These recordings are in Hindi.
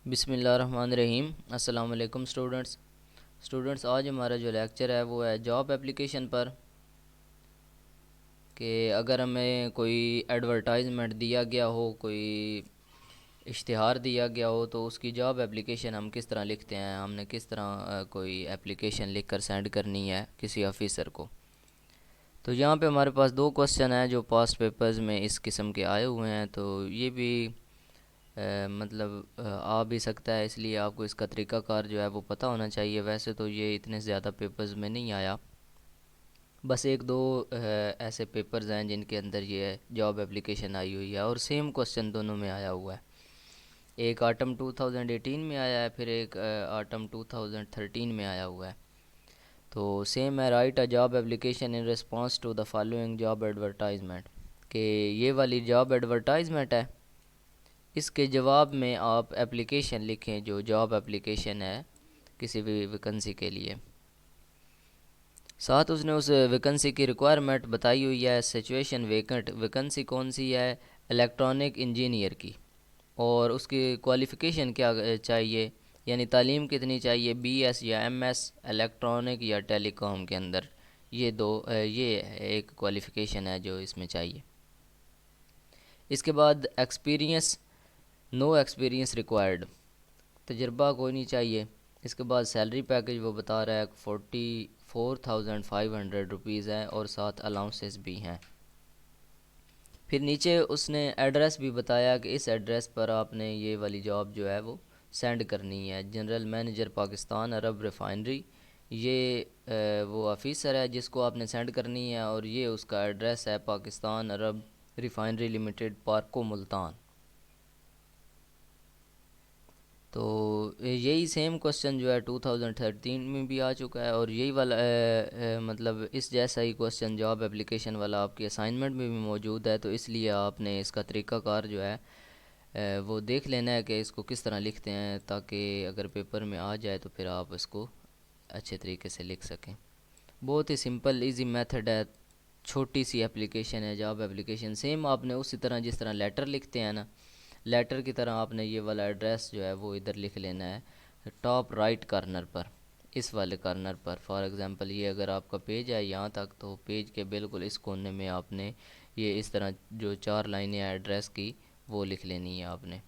बिस्मिल्लाहिर्रहमानिर्रहीम। अस्सलाम वालेकुम स्टूडेंट्स, आज हमारा जो लेक्चर है वो है जॉब एप्लीकेशन पर। कि अगर हमें कोई एडवर्टाइजमेंट दिया गया हो, कोई इश्तिहार दिया गया हो, तो उसकी जॉब एप्लीकेशन हम किस तरह लिखते हैं, हमने किस तरह कोई एप्लीकेशन लिख कर सेंड करनी है किसी ऑफिसर को। तो यहाँ पे हमारे पास दो क्वेश्चन हैं जो पास्ट पेपर्स में इस किस्म के आए हुए हैं। तो ये भी आ भी सकता है, इसलिए आपको इसका तरीक़ाकार जो है वो पता होना चाहिए। वैसे तो ये इतने ज़्यादा पेपर्स में नहीं आया, बस एक दो ऐसे पेपर्स हैं जिनके अंदर ये जॉब एप्लीकेशन आई हुई है और सेम क्वेश्चन दोनों में आया हुआ है। एक आटम 2018 में आया है, फिर एक आटम 2013 में आया हुआ है। तो सेम है, write a job application in response to the following job advertisement. कि ये वाली जॉब एडवर्टाइजमेंट है, इसके जवाब में आप एप्लीकेशन लिखें जो जॉब एप्लीकेशन है किसी भी वैकेंसी के लिए। साथ उसने उस वैकेंसी की रिक्वायरमेंट बताई हुई है। सिचुएशन वेकेंट, वैकेंसी कौन सी है, इलेक्ट्रॉनिक इंजीनियर की। और उसकी क्वालिफ़िकेशन क्या चाहिए, यानी तालीम कितनी चाहिए, बीएस या एमएस इलेक्ट्रॉनिक या टेलीकॉम के अंदर। ये एक क्वालिफ़िकेशन है जो इसमें चाहिए। इसके बाद एक्सपीरियंस, नो एक्सपीरियंस रिक्वायर्ड, तजर्बा कोई नहीं चाहिए। इसके बाद सैलरी पैकेज वो बता रहा है 44,500 रुपीज़ है और साथ अलाउंसेस भी हैं। फिर नीचे उसने एड्रेस भी बताया कि इस एड्रेस पर आपने ये वाली जॉब जो है वो सेंड करनी है। जनरल मैनेजर पाकिस्तान अरब रिफाइनरी, ये वो ऑफिसर है जिसको आपने सेंड करनी है, और ये उसका एड्रेस है पाकिस्तान अरब रिफाइनरी लिमिटेड, पार्को मुल्तान। तो यही सेम क्वेश्चन जो है 2013 में भी आ चुका है, और यही वाला मतलब इस जैसा ही क्वेश्चन जॉब एप्लीकेशन वाला आपकी असाइनमेंट में भी मौजूद है। तो इसलिए आपने इसका तरीक़ाकार जो है वो देख लेना है कि इसको किस तरह लिखते हैं, ताकि अगर पेपर में आ जाए तो फिर आप इसको अच्छे तरीके से लिख सकें। बहुत ही सिंपल इजी मेथड है, छोटी सी एप्लीकेशन है जॉब एप्लीकेशन। सेम आपने उसी तरह जिस तरह लेटर लिखते हैं ना, लेटर की तरह आपने ये वाला एड्रेस जो है वो इधर लिख लेना है, टॉप राइट कार्नर पर, इस वाले कार्नर पर। फॉर एग्ज़ाम्पल ये अगर आपका पेज है यहाँ तक, तो पेज के बिल्कुल इस कोने में आपने ये इस तरह जो चार लाइनें हैं एड्रेस की वो लिख लेनी है आपने।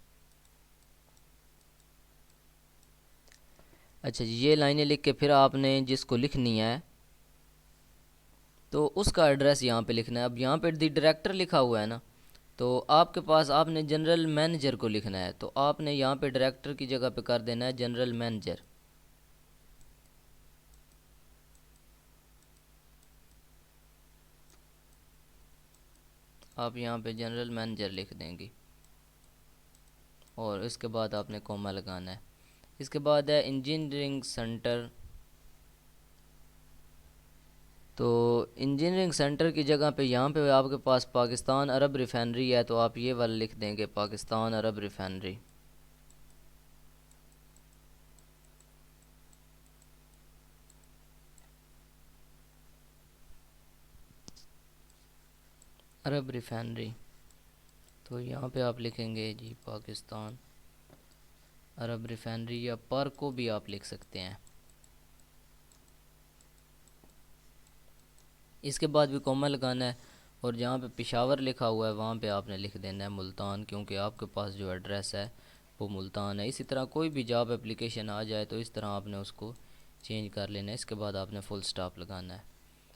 अच्छा जी, ये लाइनें लिख के फिर आपने जिसको लिखनी है तो उसका एड्रेस यहाँ पे लिखना है। अब यहाँ पे दी डायरेक्टर लिखा हुआ है ना, तो आपके पास आपने जनरल मैनेजर को लिखना है, तो आपने यहाँ पे डायरेक्टर की जगह पे कर देना है जनरल मैनेजर। आप यहाँ पे जनरल मैनेजर लिख देंगे और इसके बाद आपने कॉमा लगाना है। इसके बाद है इंजीनियरिंग सेंटर, तो इंजीनियरिंग सेंटर की जगह पे यहाँ पे आपके पास पाकिस्तान अरब रिफाइनरी है, तो आप ये वाला लिख देंगे पाकिस्तान अरब रिफाइनरी। अरब रिफाइनरी, तो यहाँ पे आप लिखेंगे जी पाकिस्तान अरब रिफाइनरी, या पर को भी आप लिख सकते हैं। इसके बाद भी कॉमा लगाना है, और जहाँ पे पेशावर लिखा हुआ है वहाँ पे आपने लिख देना है मुल्तान, क्योंकि आपके पास जो एड्रेस है वो मुल्तान है। इसी तरह कोई भी जॉब एप्लीकेशन आ जाए तो इस तरह आपने उसको चेंज कर लेना है। इसके बाद आपने फुल स्टॉप लगाना है,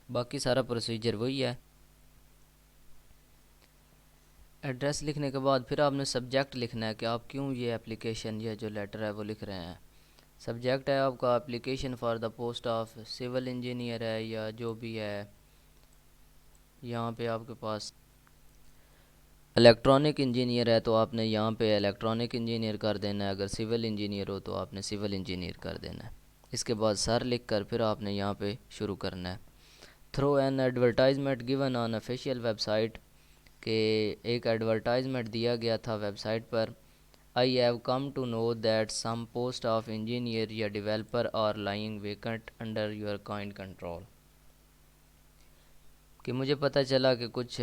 बाकी सारा प्रोसीजर वही है। एड्रेस लिखने के बाद फिर आपने सब्जेक्ट लिखना है कि आप क्यों ये एप्लीकेशन, ये जो लेटर है वो लिख रहे हैं। सब्जेक्ट है आपका application for the post of civil engineer है या जो भी है। यहाँ पे आपके पास इलेक्ट्रॉनिक इंजीनियर है तो आपने यहाँ पे इलेक्ट्रॉनिक इंजीनियर कर देना है, अगर सिविल इंजीनियर हो तो आपने सिविल इंजीनियर कर देना है। इसके बाद सर लिख कर फिर आपने यहाँ पे शुरू करना है। Through an advertisement given on official website, के एक एडवर्टाइजमेंट दिया गया था वेबसाइट पर। I have come to know that some post of engineer या developer are lying vacant under your kind control. कि मुझे पता चला कि कुछ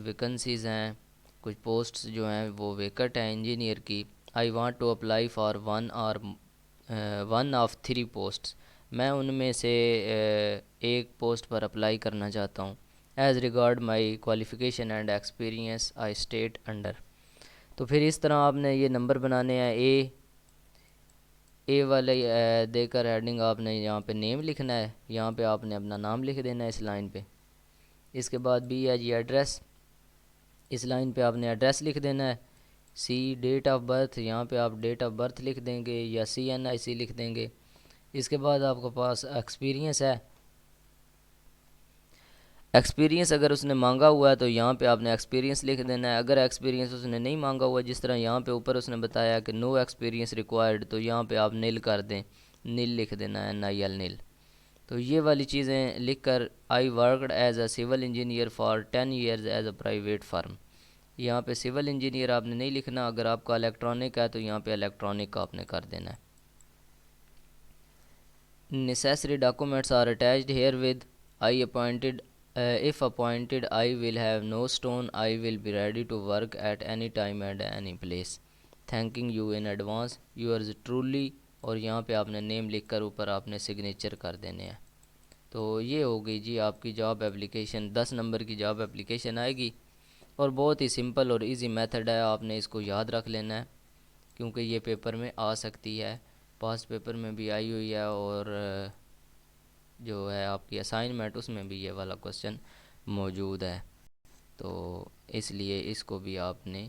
वैकेंसीज़ हैं, कुछ पोस्ट्स जो हैं वो वेकेंट हैं इंजीनियर की, I want to apply for one of three posts. मैं उनमें से एक पोस्ट पर अप्लाई करना चाहता हूँ। As regard my qualification and experience I state under. तो फिर इस तरह आपने ये नंबर बनाने हैं। ए वाले देकर हेडिंग आपने यहाँ पे नेम लिखना है, यहाँ पे आपने अपना नाम लिख देना है इस लाइन पे। इसके बाद बी है जी एड्रेस, इस लाइन पे आपने एड्रेस लिख देना है। सी डेट ऑफ बर्थ, यहाँ पे आप डेट ऑफ बर्थ लिख देंगे या CNIC लिख देंगे। इसके बाद आपके पास एक्सपीरियंस है, एक्सपीरियंस अगर उसने मांगा हुआ है तो यहाँ पे आपने एक्सपीरियंस लिख देना है। अगर एक्सपीरियंस उसने नहीं मांगा हुआ, जिस तरह यहाँ पे ऊपर उसने बताया कि नो एक्सपीरियंस रिक्वायर्ड, तो यहाँ पे आप नील कर दें, नील लिख देना है, NIL नील। तो ये वाली चीज़ें लिख कर I worked as a civil engineer for 10 years as a private firm. यहाँ पे सिविल इंजीनियर आपने नहीं लिखना, अगर आपका इलेक्ट्रॉनिक है तो यहाँ पे इलेक्ट्रॉनिक का आपने कर देना है। Necessary documents are attached herewith I appointed if appointed I will have no stone, I will be ready to work at any time and any place, thanking you in advance, yours truly। और यहाँ पे आपने नेम लिख कर ऊपर आपने सिग्नेचर कर देने हैं। तो ये हो गई जी आपकी जॉब एप्लीकेशन। 10 नंबर की जॉब एप्लीकेशन आएगी और बहुत ही सिंपल और इजी मेथड है, आपने इसको याद रख लेना है क्योंकि ये पेपर में आ सकती है, पास्ट पेपर में भी आई हुई है और जो है आपकी असाइनमेंट उसमें भी ये वाला क्वेश्चन मौजूद है। तो इसलिए इसको भी आपने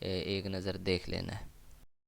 एक नज़र देख लेना है।